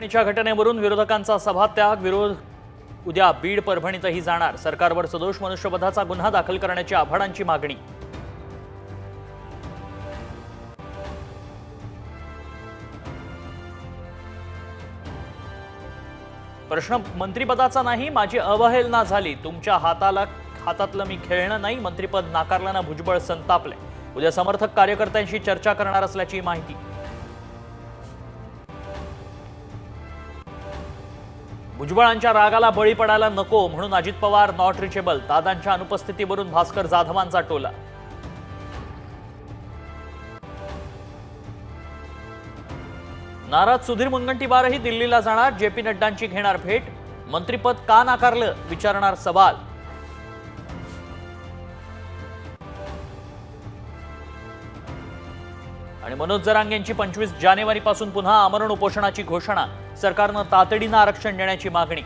परभणीच्या घटनेवरून विरोधकांचा सभात्याग. विरोध उद्या बीड परभणीतही जाणार. सरकारवर सदोष मनुष्यवधाचा गुन्हा दाखल करण्याची आव्हाडांची मागणी. प्रश्न मंत्रिपदाचा नाही, माझी अवहेलना झाली. तुमच्या हातातलं मी खेळणं नाही. मंत्रिपद नाकारल्यानं भुजबळ संतापले. उद्या समर्थक कार्यकर्त्यांशी चर्चा करणार असल्याची माहिती. भुजबळांच्या रागाला बळी पडायला नको म्हणून अजित पवार नॉट रिचेबल. दादांच्या अनुपस्थितीवरून भास्कर जाधवांचा टोला. नाराज सुधीर मुनगंटीवारही दिल्लीला जाणार. जेपी नड्डांची घेणार भेट. मंत्रिपद का नाकारलं विचारणार सवाल. आणि मनोज जरांगेंची 25 जानेवारीपासून पुन्हा आमरण उपोषणाची घोषणा. सरकारनं तातडीनं आरक्षण देण्याची मागणी.